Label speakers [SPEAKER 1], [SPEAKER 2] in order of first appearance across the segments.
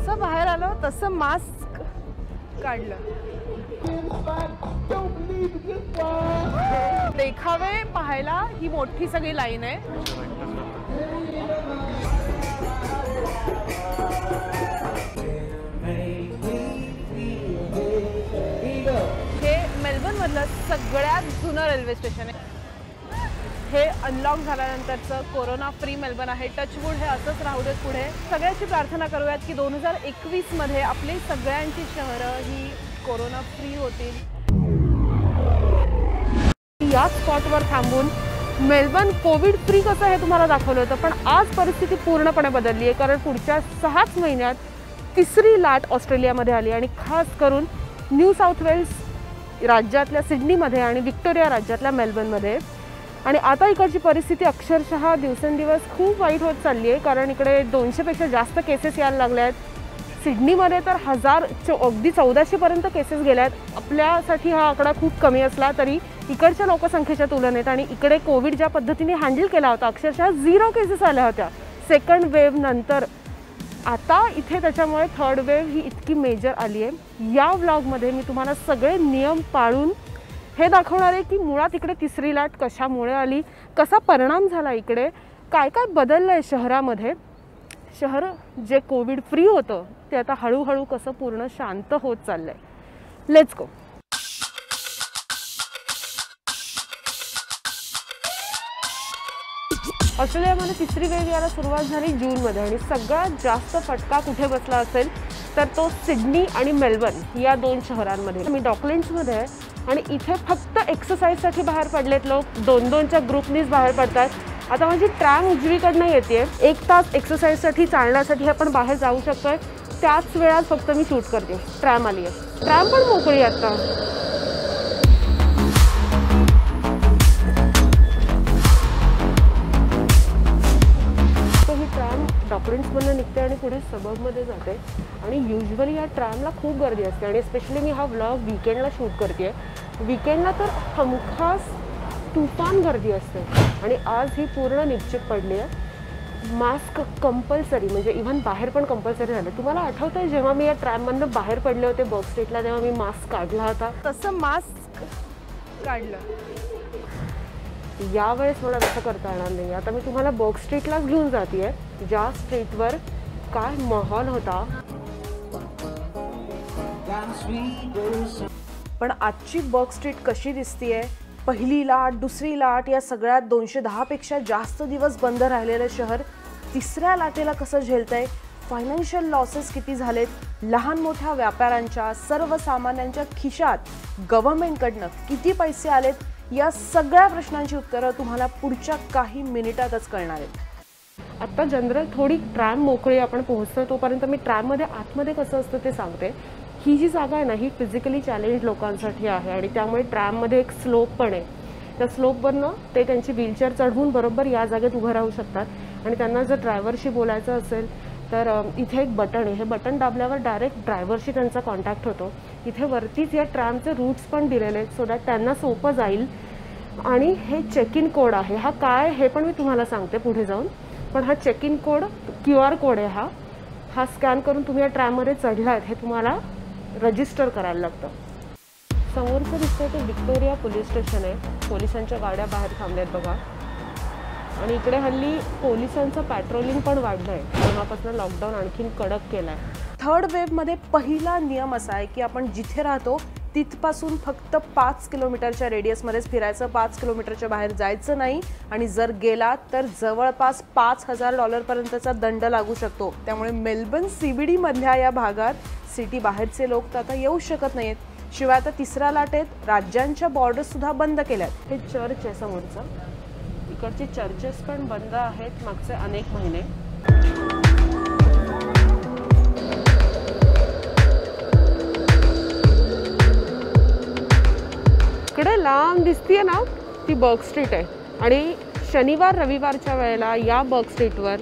[SPEAKER 1] जसं बाहेर आलो तसं मास्क काढलं. देखावे पाहायला ही मोठी सगळी लाईन आहे. हे मेलबर्न मधलं सगळ्यात जुनं रेल्वे स्टेशन आहे. हे अनलॉक झाल्यानंतरचं कोरोना फ्री मेलबर्न आहे. टचवूड हे असंच राहू देत पुढे. सगळ्याची प्रार्थना करूयात की 2021 मध्ये आपली सगळ्यांची शहरं ही कोरोना फ्री होतील. या स्पॉटवर थांबून मेलबर्न कोविड फ्री कसं हे तुम्हाला दाखवलं होतं, पण आज परिस्थिती पूर्णपणे बदलली आहे. कारण पुढच्या 6 महिन्यात तिसरी लाट ऑस्ट्रेलियामध्ये आली आणि खास करून न्यू साऊथ वेल्स राज्यातल्या सिडनीमध्ये आणि विक्टोरिया राज्यातल्या मेलबर्नमध्ये. आणि आता इकडची परिस्थिती अक्षरशः दिवसेंदिवस खूप वाईट होत चालली आहे. कारण इकडे 200पेक्षा जास्त केसेस यायला लागल्या आहेत. सिडनीमध्ये तर अगदी 1400पर्यंत केसेस गेल्या आहेत. आपल्यासाठी हा आकडा खूप कमी असला तरी इकडच्या लोकसंख्येच्या तुलनेत आणि इकडे कोविड ज्या पद्धतीने हँडल केला होता, अक्षरशः 0 केसेस आल्या होत्या सेकंड वेव्ह नंतर. आता इथे त्याच्यामुळे थर्ड वेव्ह ही इतकी मेजर आली आहे. या व्लॉगमध्ये मी तुम्हाला सगळे नियम पाळून हे दाखवणार आहे की मुळात इकडे तिसरी लाट कशामुळे आली, कसा परिणाम झाला, इकडे काय काय बदललं आहे शहरामध्ये. शहर जे कोविड फ्री होतं ते आता हळूहळू कसं पूर्ण शांत होत चाललंय. Let's go. ऑस्ट्रेलियामध्ये तिसरी वेव्ह यायला सुरुवात झाली जूनमध्ये आणि सगळ्यात जास्त फटका कुठे बसला असेल तर तो सिडनी आणि मेलबर्न या 2 शहरांमध्ये. मी डॉकलँड्समध्ये आहे आणि इथे फक्त एक्सरसाइजसाठी बाहेर पडलेत लोक. 2-2च्या ग्रुपनीच बाहेर पडतात. आता माझी ट्रॅम उजवीकडनं येते. 1 तास एक्सरसाइजसाठी चालण्यासाठी आपण बाहेर जाऊ शकतोय. त्याच वेळात फक्त मी शूट करते. ट्रॅम आली आहे. ट्रॅम पण मोकळी आहे आता. डॉकलँड्समधून निघते आणि पुढे सबअर्बमध्ये जाते आणि युजली या ट्रॅमला खूप गर्दी असते. आणि स्पेशली मी हा व्लॉग वीकेंडला शूट करते. वीकेंडला तर हमखास तुफान गर्दी असते आणि आज ही पूर्ण निश्चित पडली आहे. मास्क कंपल्सरी, म्हणजे इव्हन बाहेर पण कंपल्सरी झालं. तुम्हाला आठवतं आहे जेव्हा मी या ट्रॅममधनं बाहेर पडले होते बर्ग स्ट्रीटला, तेव्हा मी मास्क काढला होता, तसं मास्क काढलं. यावेळेस मला तसं करता येणार नाही. आता मी तुम्हाला बर्ग स्ट्रीटलाच घेऊन जाते, ज्या स्ट्रीटवर काय माहोल होता. पण आजची बर्ग स्ट्रीट कशी दिसतीये? पहिली लाट, दुसरी लाट, या सगळ्यात 210पेक्षा जास्त दिवस बंद राहिलेलं शहर तिसऱ्या लाटेला कसं झेलतंय? फायनान्शियल लॉसेस किती झालेत? लहान मोठ्या व्यापाऱ्यांच्या, सर्वसामान्यांच्या खिशात गव्हर्नमेंटकडनं किती पैसे आलेत? या सगळ्या प्रश्नांची उत्तरं तुम्हाला पुढच्या काही मिनिटातच कळणार आहेत. आता जनरल थोडी ट्रॅम मोकळी आपण पोहोचतोय तोपर्यंत मी ट्रॅममध्ये आतमध्ये कसं असतं ते सांगते. ही जी जागा आहे ना, ही फिजिकली चॅलेंज लोकांसाठी आहे आणि त्यामुळे ट्रॅममध्ये एक स्लोप पण आहे. त्या स्लोपवरनं ते त्यांची व्हीलचेअर चढवून बरोबर या जागेत उभं राहू शकतात आणि त्यांना जर ड्रायव्हरशी बोलायचं असेल तर इथे एक बटन आहे. हे बटन दाबल्यावर डायरेक्ट ड्रायव्हरशी त्यांचा कॉन्टॅक्ट होतो. इथे वरतीच या ट्रॅमचे रूट्स पण दिलेले आहेत सो दॅट त्यांना सोपं जाईल. आणि हे चेक इन कोड आहे. हा काय हे पण मी तुम्हाला सांगते पुढे जाऊन. पण हा check in code QR code आहे. हा स्कॅन करून तुम्ही या ट्रॅममध्ये चढलात हे तुम्हाला रजिस्टर करायला लागतं. समोरचं दिसतंय ते विक्टोरिया पोलीस स्टेशन आहे. पोलिसांच्या गाड्या बाहेर थांबल्यात बघा. आणि इकडे हल्ली पोलिसांचं पॅट्रोलिंग पण वाढलं आहे. तेव्हापासून लॉकडाऊन आणखीन कडक केला आहे. थर्ड वेव्हमध्ये पहिला नियम असा आहे की आपण जिथे राहतो तिथपासून फक्त 5 किलोमीटरच्या रेडियसमध्येच फिरायचं. 5 किलोमीटरच्या बाहेर जायचं नाही आणि जर गेला तर जवळपास $5,000पर्यंतचा दंड लागू शकतो. त्यामुळे मेलबर्न CBD मधल्या या भागात सिटी बाहेरचे लोक तर आता येऊ शकत नाहीत. शिवाय आता तिसऱ्या लाटेत राज्यांच्या बॉर्डर्स सुद्धा बंद केल्यात. हे चर्च आहे समोरचं. इकडचे चर्चेस पण बंद आहेत मागचे अनेक महिने. इकडे लांब दिसतीये ना ती बर्ग स्ट्रीट आहे आणि शनिवार रविवारच्या वेळेला या बर्ग स्ट्रीटवर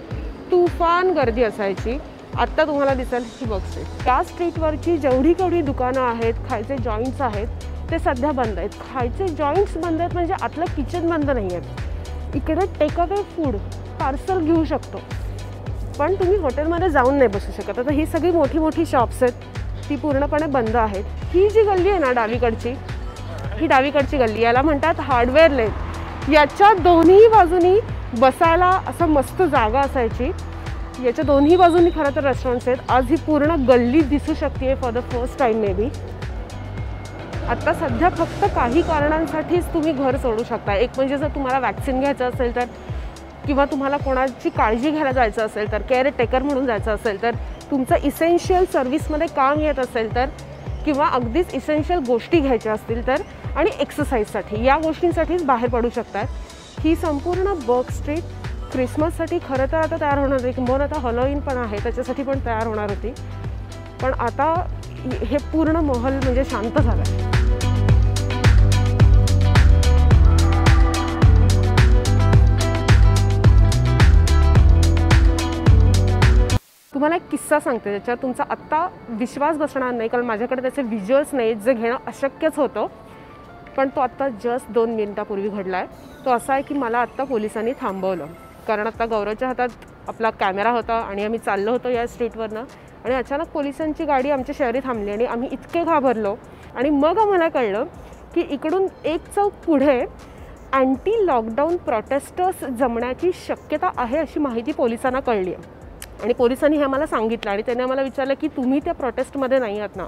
[SPEAKER 1] तुफान गर्दी असायची. आत्ता तुम्हाला दिसेल ही बर्ग स्ट्रीट. त्या स्ट्रीटवरची जेवढी केवढी दुकानं आहेत, खायचे जॉईंट्स आहेत, ते सध्या बंद आहेत. खायचे जॉईंट्स बंद आहेत म्हणजे आतलं किचन बंद नाही आहे. इकडे टेक अवे फूड पार्सल घेऊ शकतो.
[SPEAKER 2] पण तुम्ही हॉटेलमध्ये जाऊन नाही बसू शकत. आता ही सगळी मोठी मोठी शॉप्स आहेत, ती पूर्णपणे बंद आहेत. ही जी गल्ली आहे ना डावीकडची, ही डावीकडची गल्ली, याला म्हणतात हार्डवेअर लेन. याच्या दोन्ही बाजूनी बसायला असं मस्त जागा असायची. याच्या दोन्ही बाजूनी खरं तर रेस्टॉरंट्स आहेत. आज ही पूर्ण गल्ली दिसू शकते for the first time may be. आता सध्या फक्त काही कारणांसाठीच तुम्ही घर सोडू शकता. एक म्हणजे जर तुम्हाला वॅक्सिन घ्यायचं असेल तर, किंवा तुम्हाला कोणाची काळजी घ्यायला जायचं असेल तर, केअर टेकर म्हणून जायचं असेल तर, तुमचं इसेन्शियल सर्व्हिसमध्ये काम येत असेल तर, किंवा अगदीच इसेन्शियल गोष्टी घ्यायच्या असतील तर, आणि एक्सरसाइजसाठी, या गोष्टींसाठीच बाहेर पडू शकतात. ही संपूर्ण बर्ग स्ट्रीट क्रिसमससाठी खरं तर आता तयार होणार होती, किंवा आता हॅलोवीन पण आहे त्याच्यासाठी पण तयार होणार होती. पण आता हे पूर्ण महल म्हणजे शांत झालं आहे. तुम्हाला एक किस्सा सांगते ज्याच्यात तुमचा आत्ता विश्वास बसणार नाही, कारण माझ्याकडे त्याचे व्हिज्युअल्स नाहीत, जे घेणं अशक्यच होतं. पण तो आत्ता जस्ट 2 मिनिटापूर्वी घडला आहे. तो असा आहे की मला आत्ता पोलिसांनी थांबवलं, कारण आत्ता गौरवच्या हातात आपला कॅमेरा होता आणि आम्ही चाललो होतो या स्ट्रीटवरनं, आणि अचानक पोलिसांची गाडी आमच्या शहरी थांबली आणि आम्ही इतके घाबरलो. आणि मग आम्हाला कळलं की इकडून एक चौक पुढे अँटी लॉकडाऊन प्रोटेस्टर्स जमण्याची शक्यता आहे अशी माहिती पोलिसांना कळली आहे. आणि पोलिसांनी हे आम्हाला सांगितलं आणि त्यांनी आम्हाला विचारलं की तुम्ही त्या प्रोटेस्टमध्ये नाही आहात ना.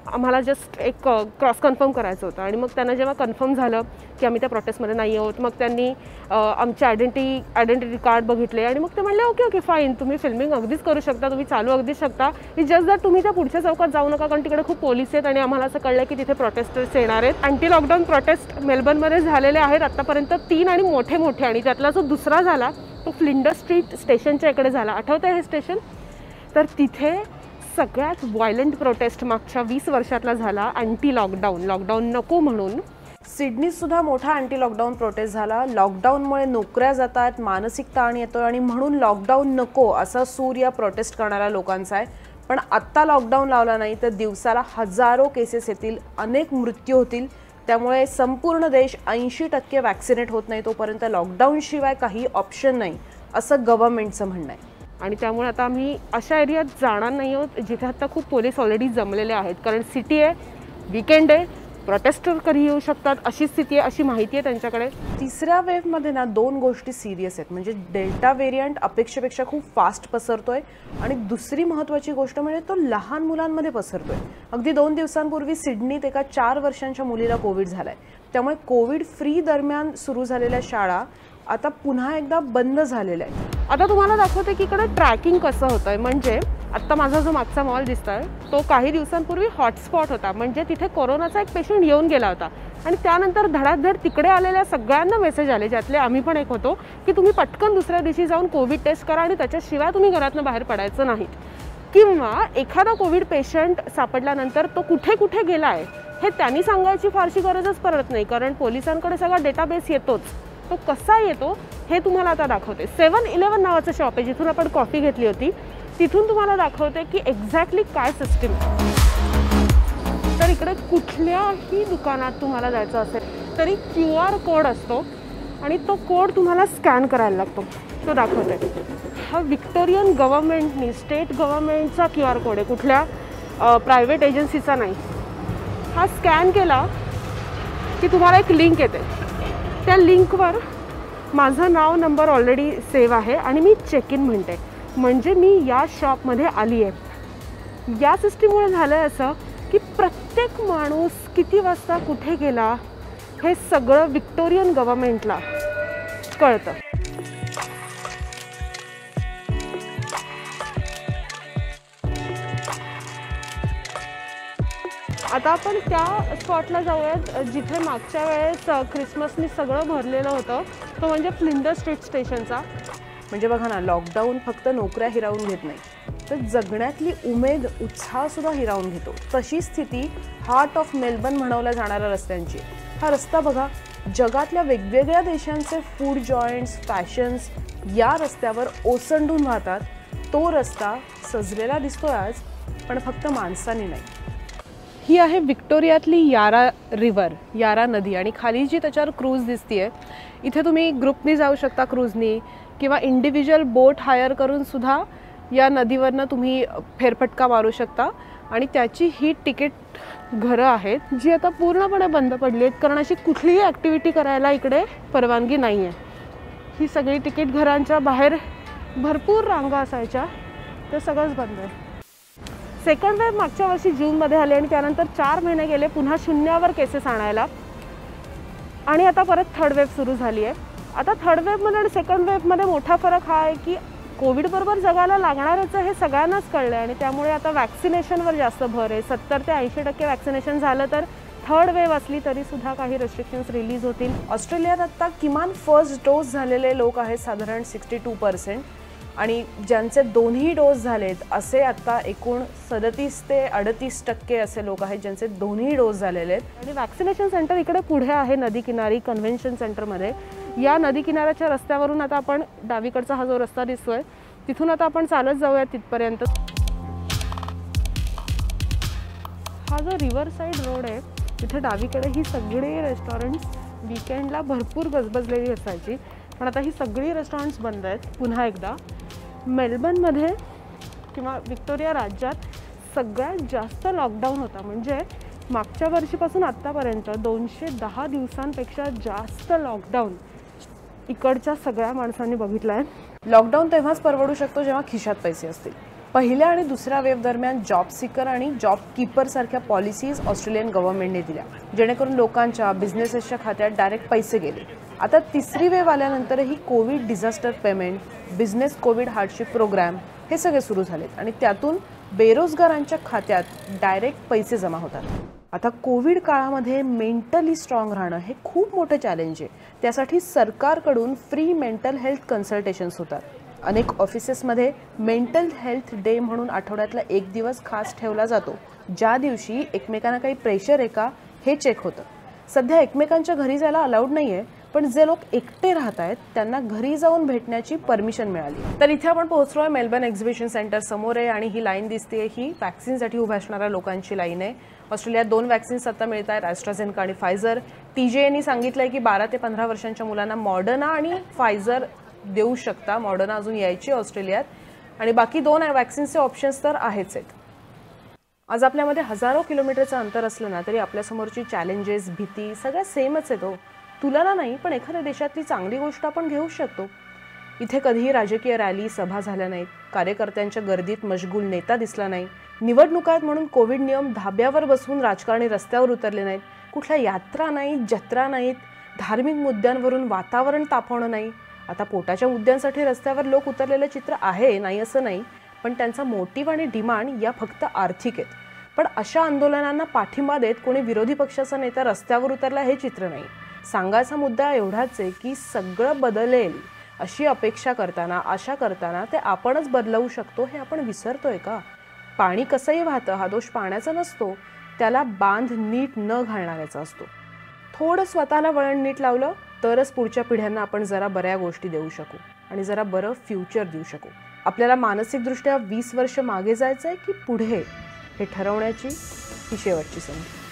[SPEAKER 2] आम्हाला जस्ट एक क्रॉस कन्फर्म करायचं होतं. आणि मग त्यांना जेव्हा कन्फर्म झालं की आम्ही त्या प्रोटेस्टमध्ये नाही आहोत, मग त्यांनी आमचे आयडेंटिटी कार्ड बघितले आणि मग ते म्हणले ओके फाईन, तुम्ही फिल्मिंग अगदीच करू शकता, तुम्ही चालू अगदीच शकता, इट्स जस्ट दॅट तुम्ही त्या पुढच्या चौकात जाऊ नका, कारण तिकडे खूप पोलीस आहेत आणि आम्हाला असं कळलं की तिथे प्रोटेस्टर्स येणार आहेत. अँटी लॉकडाऊन प्रोटेस्ट मेलबर्नमध्ये झालेले आहेत आत्तापर्यंत 3 आणि मोठे, आणि त्यातला जो दुसरा झाला तो फ्लिंडर स्ट्रीट स्टेशनच्या इकडे झाला. आठवतं हे स्टेशन? तर तिथे सगळ्यात व्हायलंट प्रोटेस्ट मागच्या 20 वर्षातला झाला, अँटी लॉकडाऊन नको म्हणून.
[SPEAKER 1] सिडनीत सुद्धा मोठा अँटी लॉकडाऊन प्रोटेस्ट झाला. लॉकडाऊनमुळे नोकऱ्या जातात, मानसिक ताण येतो आणि म्हणून लॉकडाऊन नको असा सूर या प्रोटेस्ट करणाऱ्या लोकांचा आहे. पण आत्ता लॉकडाऊन लावला नाही तर दिवसाला हजारो केसेस येतील, अनेक मृत्यू होतील. त्यामुळे संपूर्ण देश 80% वॅक्सिनेट होत नाही तोपर्यंत लॉकडाऊनशिवाय काही ऑप्शन नाही असं गव्हर्नमेंटचं म्हणणं आहे.
[SPEAKER 2] आणि त्यामुळे आता आम्ही अशा एरियात जाणार नाही आहोत जिथे आता खूप पोलीस ऑलरेडी जमलेले आहेत, कारण सिटी आहे, वीकेंड आहे, प्रोटेस्टर कधी येऊ शकतात अशी स्थिती आहे, अशी माहिती आहे त्यांच्याकडे.
[SPEAKER 1] तिसऱ्या वेव्हमध्ये ना 2 गोष्टी सिरियस आहेत. म्हणजे डेल्टा व्हेरियंट अपेक्षेपेक्षा खूप फास्ट पसरतोय आणि दुसरी महत्त्वाची गोष्ट म्हणजे तो लहान मुलांमध्ये पसरतोय. अगदी 2 दिवसांपूर्वी सिडनीत एका 4 वर्षांच्या मुलीला कोविड झालाय. त्यामुळे कोविड फ्री दरम्यान सुरू झालेल्या शाळा आता पुन्हा एकदा बंद झालेल्या आहेत.
[SPEAKER 2] आता तुम्हाला दाखवते की इकडे ट्रॅकिंग कसं होतं आहे. म्हणजे आत्ता माझा जो मागचा मॉल दिसतोय तो काही दिवसांपूर्वी हॉटस्पॉट होता, म्हणजे तिथे कोरोनाचा एक पेशंट येऊन गेला होता आणि त्यानंतर धडाधड तिकडे आलेल्या सगळ्यांना मेसेज आले, ज्यातले आम्ही पण एक होतो, की तुम्ही पटकन दुसऱ्या दिवशी जाऊन कोविड टेस्ट करा आणि त्याच्याशिवाय तुम्ही घरातून बाहेर पडायचं नाहीत. किंवा एखादा कोविड पेशंट सापडल्यानंतर तो कुठे कुठे गेला आहे हे त्यांनी सांगायची फारशी गरजच पडत नाही, कारण पोलिसांकडे सगळा डेटाबेस येतोच. तो कसा येतो हे तुम्हाला आता दाखवते. 7-11 नावाचं शॉप आहे जिथून आपण कॉफी घेतली होती, तिथून तुम्हाला दाखवते की एक्झॅक्टली काय सिस्टीम. तर इकडे कुठल्याही दुकानात तुम्हाला जायचं असेल तरी QR कोड असतो आणि तो कोड तुम्हाला स्कॅन करायला लागतो. तो दाखवते. हा व्हिक्टोरियन गव्हर्नमेंटनी, स्टेट गव्हर्नमेंटचा QR कोड आहे, कुठल्या प्रायव्हेट एजन्सीचा नाही. हा स्कॅन केला की तुम्हाला एक लिंक येते. त्या लिंकवर माझं नाव, नंबर ऑलरेडी सेव्ह आहे आणि मी चेक इन म्हणते, म्हणजे मी या शॉपमध्ये आली आहे. या सिस्टीममुळे झालं आहे असं की प्रत्येक माणूस किती वाजता कुठे गेला हे सगळं व्हिक्टोरियन गव्हर्नमेंटला कळतं. आता आपण त्या स्पॉटला जाऊयात जिथे मागच्या वेळेस क्रिसमसनी सगळं भरलेलं होतं, तो म्हणजे फ्लिंडर स्ट्रीट स्टेशनचा.
[SPEAKER 1] म्हणजे बघा ना, लॉकडाऊन फक्त नोकऱ्या हिरावून घेत नाही तर जगण्यातली उमेद, उत्साहसुद्धा हिरावून घेतो. तशी स्थिती हार्ट ऑफ मेलबर्न म्हणवल्या जाणाऱ्या रस्त्यांची. हा रस्ता बघा, जगातल्या वेगवेगळ्या देशांचे फूड जॉईंट्स, फॅशन्स या रस्त्यावर ओसंडून वाहतात. तो रस्ता सजलेला दिसतोय आज, पण फक्त माणसांनी नाही.
[SPEAKER 2] ही आहे व्हिक्टोरियातली यारा रिव्हर, यारा नदी, आणि खाली जी त्याच्यावर क्रूज दिसतीये, इथे तुम्ही ग्रुपनी जाऊ शकता क्रूजनी, किंवा इंडिव्हिज्युअल बोट हायर करून सुद्धा या नदीवरनं तुम्ही फेरफटका मारू शकता. आणि त्याची ही तिकीट घरं आहेत जी आता पूर्णपणे बंद पडली आहेत, कारण अशी कुठलीही ॲक्टिव्हिटी करायला इकडे परवानगी नाही आहे. ही सगळी तिकीट घरांच्या बाहेर भरपूर रांगा असायच्या, ते सगळंच बंद आहे. सेकंड वेव्ह मागच्या वर्षी जूनमध्ये आले आणि त्यानंतर 4 महिने गेले पुन्हा शून्यावर केसेस आणायला, आणि आता परत थर्ड वेव्ह सुरू झाली आहे. आता थर्ड वेव्हमध्ये आणि सेकंड वेव्हमध्ये मोठा फरक हा आहे की कोविडबरोबर जगायला लागणारच हे सगळ्यांनाच कळलं आहे, आणि त्यामुळे आता वॅक्सिनेशनवर जास्त भर आहे. 70 ते 80% वॅक्सिनेशन झालं तर थर्ड वेव्ह असली तरीसुद्धा काही रेस्ट्रिक्शन्स रिलीज होतील.
[SPEAKER 1] ऑस्ट्रेलियात आत्ता किमान फर्स्ट डोस झालेले लोक आहेत साधारण 62%, आणि ज्यांचे दोन्ही डोस झालेत असे आत्ता एकूण 37 ते 38% असे लोक आहेत ज्यांचे दोन्ही डोस झालेले आहेत.
[SPEAKER 2] आणि वॅक्सिनेशन सेंटर इकडे पुढे आहे नदी किनारी कन्व्हेन्शन सेंटरमध्ये. या नदी किनाऱ्याच्या रस्त्यावरून आता आपण डावीकडचा हा जो रस्ता दिसतोय तिथून आता आपण चालत जाऊया तिथपर्यंत. हा जो रिव्हर साईड रोड आहे तिथे डावीकडे ही सगळी रेस्टॉरंट्स वीकेंडला भरपूर गजबजलेली असायची, पण आता ही सगळी रेस्टॉरंट्स बंद आहेत. पुन्हा एकदा मेलबर्नमध्ये किंवा विक्टोरिया राज्यात सगळ्यात जास्त लॉकडाऊन होता. म्हणजे मागच्या वर्षीपासून आत्तापर्यंत 210 दिवसांपेक्षा जास्त लॉकडाऊन इकडच्या सगळ्या माणसांनी बघितलं आहे.
[SPEAKER 1] लॉकडाऊन तेव्हाच परवडू शकतो जेव्हा खिशात पैसे असतील. पहिल्या आणि दुसऱ्या वेव्ह दरम्यान जॉब सीकर आणि जॉब कीपर सारख्या पॉलिसीज ऑस्ट्रेलियन गव्हर्नमेंटने दिल्या, जेणेकरून लोकांच्या बिझनेसेसच्या खात्यात डायरेक्ट पैसे गेले. आता तिसरी वेव्ह आल्यानंतरही Covid disaster payment, business Covid hardship programme हे सगळे सुरू झालेत, आणि त्यातून बेरोजगारांच्या खात्यात डायरेक्ट पैसे जमा होतात. आता कोविड काळामध्ये मेंटली स्ट्रॉंग राहणं हे खूप मोठं चॅलेंज आहे. त्यासाठी सरकारकडून फ्री मेंटल हेल्थ कन्सल्टेशन्स होतात. अनेक ऑफिसेसमध्ये मेंटल हेल्थ डे म्हणून आठवड्यातला एक दिवस खास ठेवला जातो, ज्या दिवशी एकमेकांना काही प्रेशर आहे का हे चेक होतं. सध्या एकमेकांच्या घरी जायला अलाउड नाही आहे, पण जे लोक एकटे राहत आहेत त्यांना घरी जाऊन भेटण्याची परमिशन मिळाली. तर इथे आपण पोहोचलोय मेलबर्न एक्झिबिशन सेंटर समोर आहे, आणि ही लाईन दिसते ही वॅक्सिनसाठी उभ्या असणाऱ्या लोकांची लाईन आहे. ऑस्ट्रेलियात 2 वॅक्सिन्स आता मिळत आहेत, ॲस्ट्राझेनेका आणि फायझर. TGAने सांगितलंय की 12 ते 15 वर्षांच्या मुलांना मॉडर्ना आणि फायझर देऊ शकता. मॉडर्ना अजून यायची ऑस्ट्रेलियात, आणि बाकी 2 वॅक्सिन्सचे ऑप्शन्स तर आहेच आहेत. आज आपल्यामध्ये हजारो किलोमीटरचं अंतर असलं ना तरी आपल्यासमोरची चॅलेंजेस, भीती सगळ्या सेमच आहेत. तुलना नाही, पण एखाद्या देशातली चांगली गोष्ट आपण घेऊ शकतो. इथे कधीही राजकीय रॅली, सभा झाल्या नाहीत. कार्यकर्त्यांच्या गर्दीत मशगूल नेता दिसला नाही. निवडणुका आहेत म्हणून कोविड नियम धाब्यावर बसवून राजकारणी रस्त्यावर उतरले नाहीत. कुठल्या यात्रा नाहीत, जत्रा नाहीत. धार्मिक मुद्द्यांवरून वातावरण तापवणं नाही. आता पोटाच्या मुद्द्यांसाठी रस्त्यावर लोक उतरलेलं चित्र आहे, नाही असं नाही, पण त्यांचा मोटिव्ह आणि डिमांड या फक्त आर्थिक आहेत. पण अशा आंदोलनांना पाठिंबा देत कोणी विरोधी पक्षाचा नेता रस्त्यावर उतरला हे चित्र नाही. सांगायचा मुद्दा एवढाच आहे की सगळं बदलेल अशी अपेक्षा करताना, आशा करताना ते आपणच बदलवू शकतो हे आपण विसरतोय का? पाणी कसंही वाहतं, हा दोष पाण्याचा नसतो, त्याला बांध नीट न घालणाऱ्याचा असतो. थोडं स्वतःला वळण नीट लावलं तरच पुढच्या पिढ्यांना आपण जरा बऱ्या गोष्टी देऊ शकू आणि जरा बरं फ्युचर देऊ शकू. आपल्याला मानसिकदृष्ट्या 20 वर्ष मागे जायचंय की पुढे हे ठरवण्याची ही शेवटची संधी.